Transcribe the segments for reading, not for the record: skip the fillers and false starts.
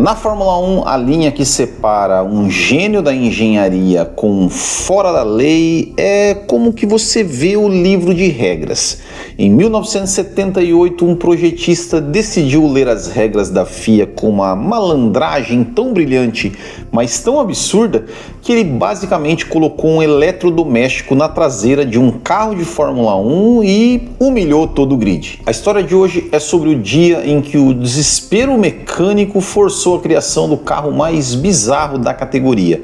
Na Fórmula 1, a linha que separa um gênio da engenharia com um fora da lei é como que você vê o livro de regras. Em 1978, um projetista decidiu ler as regras da FIA com uma malandragem tão brilhante, mas tão absurda, que ele basicamente colocou um eletrodoméstico na traseira de um carro de Fórmula 1 e humilhou todo o grid. A história de hoje é sobre o dia em que o desespero mecânico forçou a criação do carro mais bizarro da categoria.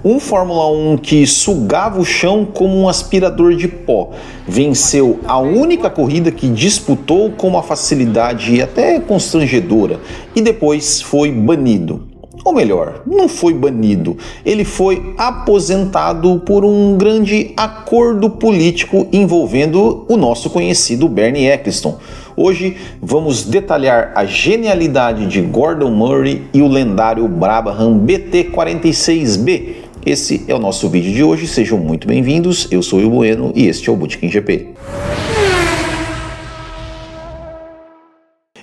Um Fórmula 1 que sugava o chão como um aspirador de pó. Venceu a única corrida que disputou com uma facilidade até constrangedora e depois foi banido. Ou melhor, não foi banido, ele foi aposentado por um grande acordo político envolvendo o nosso conhecido Bernie Ecclestone. Hoje vamos detalhar a genialidade de Gordon Murray e o lendário Brabham BT46B. Esse é o nosso vídeo de hoje, sejam muito bem-vindos, eu sou o Will Bueno e este é o Botequim GP.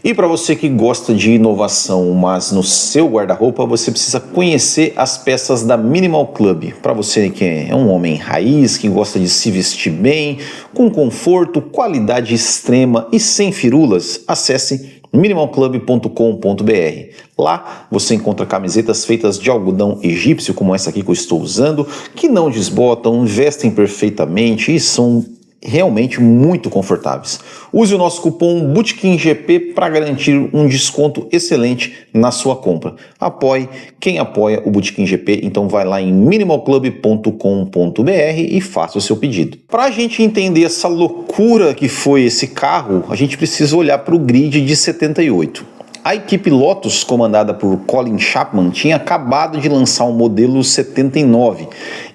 E para você que gosta de inovação, mas no seu guarda-roupa você precisa conhecer as peças da Minimal Club. Para você que é um homem raiz, que gosta de se vestir bem, com conforto, qualidade extrema e sem firulas, acesse minimalclub.com.br. Lá você encontra camisetas feitas de algodão egípcio, como essa aqui que eu estou usando, que não desbotam, vestem perfeitamente e são realmente muito confortáveis. Use o nosso cupom BOTEQUIMGP para garantir um desconto excelente na sua compra. Apoie quem apoia o Botequim GP, então vai lá em minimalclub.com.br e faça o seu pedido. Para a gente entender essa loucura que foi esse carro, a gente precisa olhar para o grid de 78. A equipe Lotus, comandada por Colin Chapman, tinha acabado de lançar o modelo 79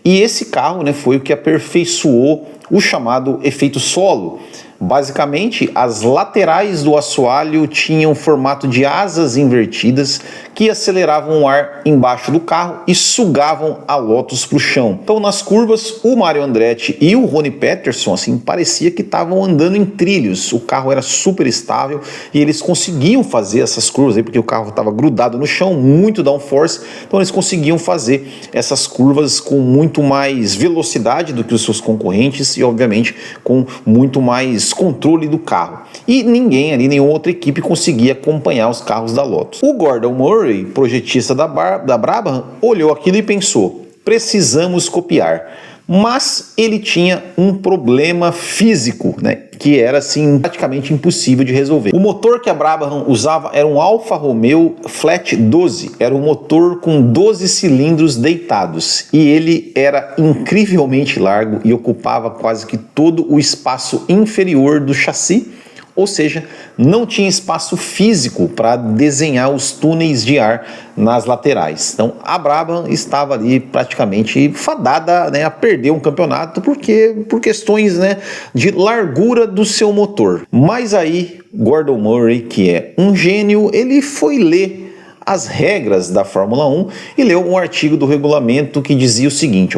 e esse carro, foi o que aperfeiçoou o chamado efeito solo. Basicamente, as laterais do assoalho tinham formato de asas invertidas que aceleravam o ar embaixo do carro e sugavam a Lotus para o chão. Então, nas curvas, o Mario Andretti e o Ronnie Peterson, parecia que estavam andando em trilhos. O carro era super estável e eles conseguiam fazer essas curvas aí, porque o carro estava grudado no chão, muito downforce, então eles conseguiam fazer essas curvas com muito mais velocidade do que os seus concorrentes e, obviamente, com muito mais controle do carro. E ninguém ali, nenhuma outra equipe conseguia acompanhar os carros da Lotus. O Gordon Murray, projetista da Brabham, olhou aquilo e pensou: precisamos copiar. Mas ele tinha um problema físico, que era praticamente impossível de resolver. O motor que a Brabham usava era um Alfa Romeo Flat 12, era um motor com 12 cilindros deitados e ele era incrivelmente largo e ocupava quase que todo o espaço inferior do chassi. Ou seja, não tinha espaço físico para desenhar os túneis de ar nas laterais. Então a Brabham estava ali praticamente fadada a perder um campeonato por questões de largura do seu motor. Mas aí Gordon Murray, que é um gênio, ele foi ler as regras da Fórmula 1 e leu um artigo do regulamento que dizia o seguinte: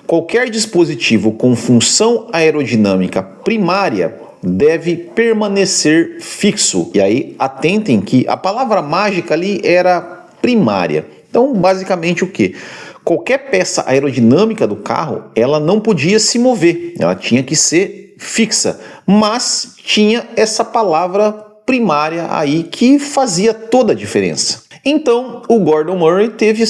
qualquer dispositivo com função aerodinâmica primária deve permanecer fixo. E aí, atentem que a palavra mágica ali era primária. Então, basicamente o quê? Qualquer peça aerodinâmica do carro, ela não podia se mover, ela tinha que ser fixa, mas tinha essa palavra primária aí que fazia toda a diferença. Então, o Gordon Murray teve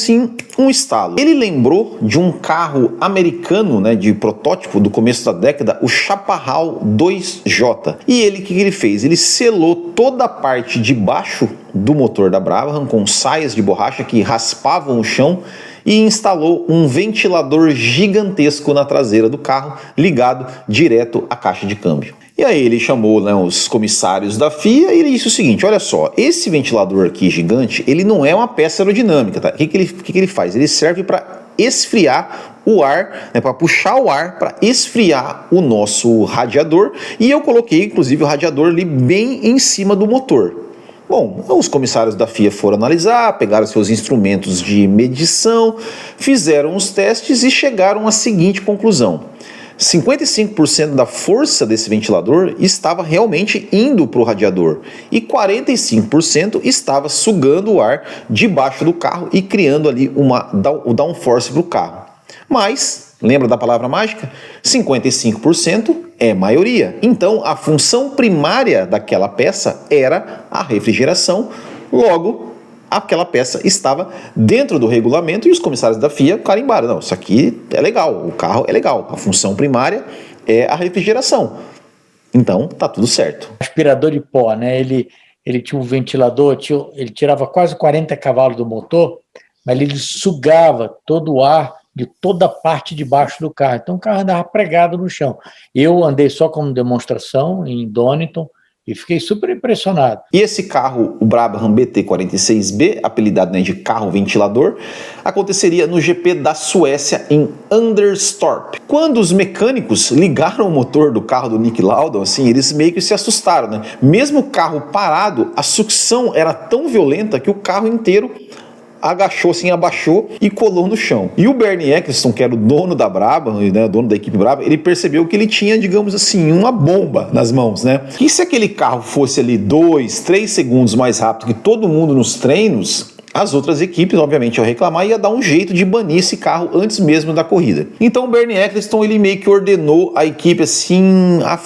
um estalo. Ele lembrou de um carro americano, de protótipo do começo da década, o Chaparral 2J. E o que ele fez? Ele selou toda a parte de baixo do motor da Brabham com saias de borracha que raspavam o chão e instalou um ventilador gigantesco na traseira do carro, ligado direto à caixa de câmbio. E aí ele chamou os comissários da FIA e ele disse o seguinte: olha só, esse ventilador aqui gigante, ele não é uma peça aerodinâmica, tá? O que ele faz? Ele serve para esfriar o ar, para puxar o ar, para esfriar o nosso radiador, e eu coloquei inclusive o radiador ali bem em cima do motor. Bom, os comissários da FIA foram analisar, pegaram seus instrumentos de medição, fizeram os testes e chegaram à seguinte conclusão: 55% da força desse ventilador estava realmente indo para o radiador e 45% estava sugando o ar debaixo do carro e criando ali o downforce para o carro. Mas, lembra da palavra mágica? 55% é maioria. Então, a função primária daquela peça era a refrigeração, logo, aquela peça estava dentro do regulamento e os comissários da FIA carimbaram. Não, isso aqui é legal, o carro é legal, a função primária é a refrigeração. Então, tá tudo certo. Aspirador de pó, né? Ele tinha um ventilador, ele tirava quase 40 cavalos do motor, mas ele sugava todo o ar de toda a parte de baixo do carro. Então o carro andava pregado no chão. Eu andei só como demonstração em Donington e fiquei super impressionado. E esse carro, o Brabham BT46B, apelidado, né, de carro ventilador, aconteceria no GP da Suécia em Anderstorp. Quando os mecânicos ligaram o motor do carro do Nick Lauda, assim, eles meio que se assustaram, né? Mesmo o carro parado, a sucção era tão violenta que o carro inteiro agachou, assim, abaixou e colou no chão. E o Bernie Ecclestone, que era o dono da Brabham, né, dono da equipe Brabham, ele percebeu que ele tinha, digamos assim, uma bomba nas mãos, né? E se aquele carro fosse ali 2, 3 segundos mais rápido que todo mundo nos treinos, as outras equipes, obviamente, ao reclamar, ia dar um jeito de banir esse carro antes mesmo da corrida. Então o Bernie Ecclestone, ele meio que ordenou a equipe, assim, a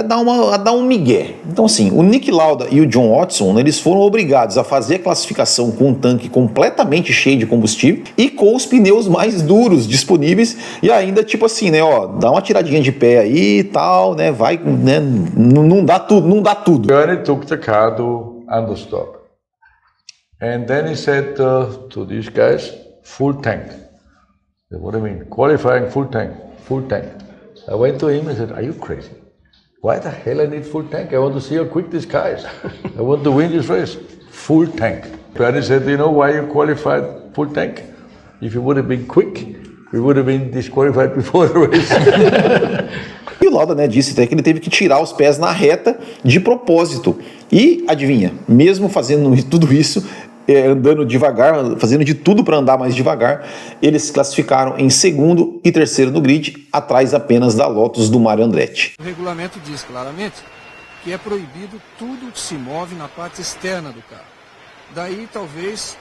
dar um migué. Então, assim, o Nick Lauda e o John Watson, né, eles foram obrigados a fazer a classificação com um tanque completamente cheio de combustível e com os pneus mais duros disponíveis e ainda, tipo assim, né, ó, dá uma tiradinha de pé aí e tal, né, vai, né, não dá tudo. Bernie took the car to Anderstorp. And then he said to these guys, full tank. I said, what do you mean? Qualifying full tank, full tank. I went to him and said, are you crazy? Why the hell I need full tank? I want to see how quick this car is. I want to win this race. Full tank. Bernie said, you know why you qualified full tank? If you would have been quick, we would have been disqualified before the race. E o Lauda, né, disse até que ele teve que tirar os pés na reta de propósito. E, adivinha, mesmo fazendo tudo isso, andando devagar, fazendo de tudo para andar mais devagar, eles se classificaram em segundo e terceiro no grid, atrás apenas da Lotus do Mario Andretti. O regulamento diz claramente que é proibido tudo que se move na parte externa do carro. Daí, talvez,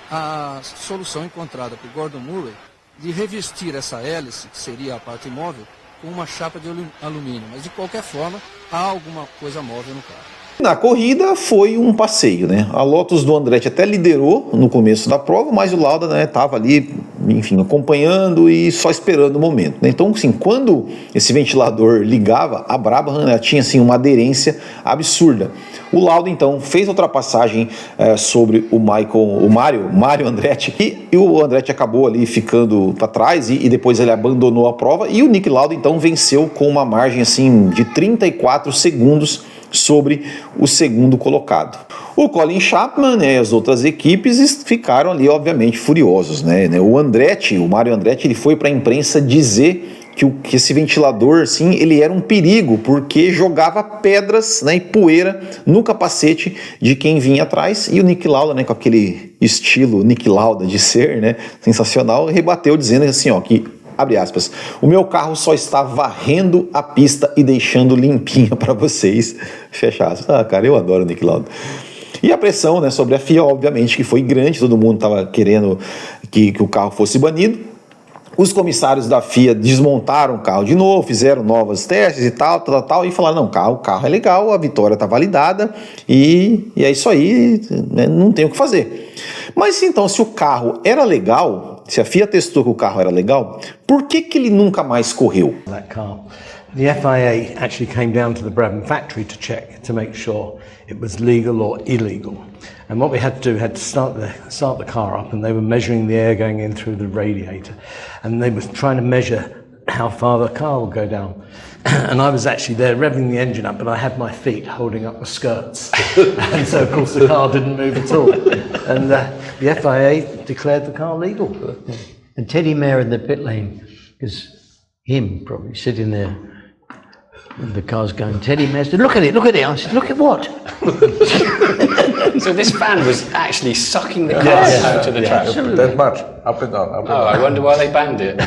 a solução encontrada por Gordon Murray de revestir essa hélice, que seria a parte móvel, com uma chapa de alumínio. Mas, de qualquer forma, há alguma coisa móvel no carro. Na corrida foi um passeio, né? A Lotus do Andretti até liderou no começo da prova, mas o Lauda, né, estava ali, enfim, acompanhando e só esperando o momento, né? Então, assim, quando esse ventilador ligava, a Brabham, né, tinha assim uma aderência absurda. O Lauda, então, fez a ultrapassagem sobre o Mario Andretti, e o Andretti acabou ali ficando para trás e depois ele abandonou a prova, e o Nick Lauda, então, venceu com uma margem, assim, de 34 segundos sobre o segundo colocado. O Colin Chapman, né, e as outras equipes ficaram ali, obviamente, furiosos, né? O Mario Andretti, ele foi para a imprensa dizer que esse ventilador, assim, ele era um perigo, porque jogava pedras, né, e poeira no capacete de quem vinha atrás, e o Nick Lauda, né, com aquele estilo Nick Lauda de ser, né, sensacional, rebateu dizendo assim, ó, que abre aspas, o meu carro só está varrendo a pista e deixando limpinha para vocês, fecha aspas. Ah, cara, eu adoro o Nick Lauda. E a pressão, né, sobre a FIA, obviamente, que foi grande, todo mundo estava querendo que o carro fosse banido. Os comissários da FIA desmontaram o carro de novo, fizeram novos testes e tal, e falaram, não, o carro é legal, a vitória está validada e é isso aí, né, não tem o que fazer. Mas então, se o carro era legal, se a FIA testou que o carro era legal, por que ele nunca mais correu? The FIA actually came down to the Brabham factory to check, to make sure it was legal or illegal. And what we had to do, had to start the car up, and they were measuring the air going in through the radiator. And they were trying to measure how far the car would go down. And I was actually there revving the engine up, but I had my feet holding up the skirts. And so, of course, the car didn't move at all. And the FIA declared the car legal. And Teddy Mayer in the pit lane, because him probably sitting there, and the car's going, Teddy Mayer said, look at it. I said, look at what? So this fan was actually sucking the car out to the track? That much, up and down, up and down. I wonder why they banned it.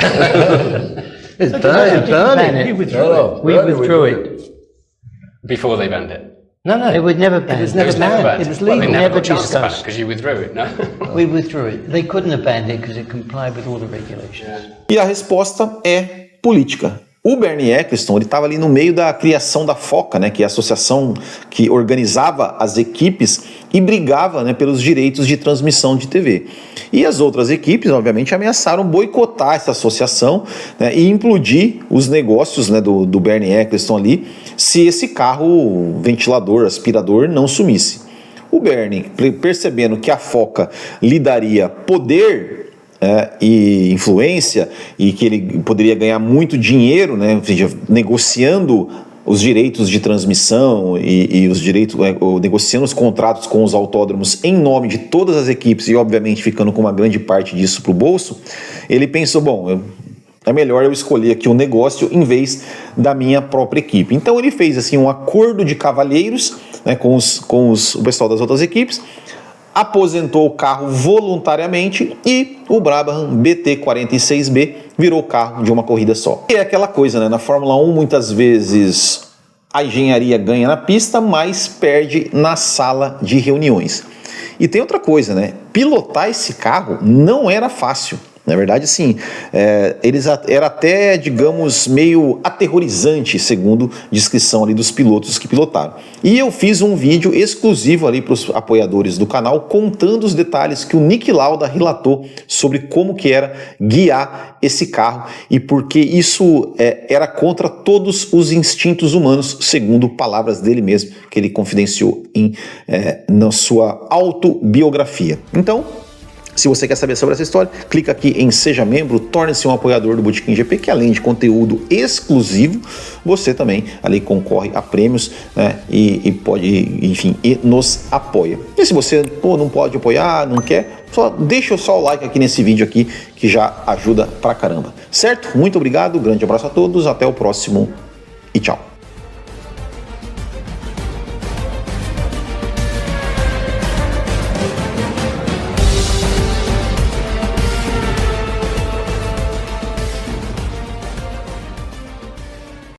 It's burning. He withdrew it. We withdrew it. Before they banned it. No. It was never banned. It was never banned. It was legal. Well, they Never never got a chance to ban it discussed. because you withdrew it, no? We withdrew it. They couldn't have banned it because it complied with all the regulations. E a resposta é política. O Bernie Ecclestone estava ali no meio da criação da FOCA, né, que é a associação que organizava as equipes e brigava, né, pelos direitos de transmissão de TV. E as outras equipes, obviamente, ameaçaram boicotar essa associação, né, e implodir os negócios, né, do Bernie Ecclestone ali, se esse carro ventilador, aspirador, não sumisse. O Bernie, percebendo que a FOCA lhe daria poder e influência, e que ele poderia ganhar muito dinheiro, né, ou seja, negociando os direitos de transmissão e os direitos, negociando os contratos com os autódromos em nome de todas as equipes e obviamente ficando com uma grande parte disso para o bolso, ele pensou, bom, é melhor eu escolher aqui um negócio em vez da minha própria equipe. Então ele fez assim um acordo de cavalheiros, né, com o pessoal das outras equipes, aposentou o carro voluntariamente e o Brabham BT46B virou carro de uma corrida só. E é aquela coisa, né? Na Fórmula 1 muitas vezes a engenharia ganha na pista, mas perde na sala de reuniões. E tem outra coisa, né? Pilotar esse carro não era fácil. Na verdade, sim, era até, digamos, meio aterrorizante, segundo descrição ali dos pilotos que pilotaram. E eu fiz um vídeo exclusivo ali para os apoiadores do canal, contando os detalhes que o Niki Lauda relatou sobre como que era guiar esse carro e porque isso era contra todos os instintos humanos, segundo palavras dele mesmo, que ele confidenciou na sua autobiografia. Então, se você quer saber sobre essa história, clica aqui em Seja Membro, torne-se um apoiador do Botequim GP, que além de conteúdo exclusivo, você também ali concorre a prêmios, né, e pode, enfim, e nos apoia. E se você não pode apoiar, não quer, deixa só o like aqui nesse vídeo aqui, que já ajuda pra caramba. Certo? Muito obrigado, grande abraço a todos, até o próximo e tchau.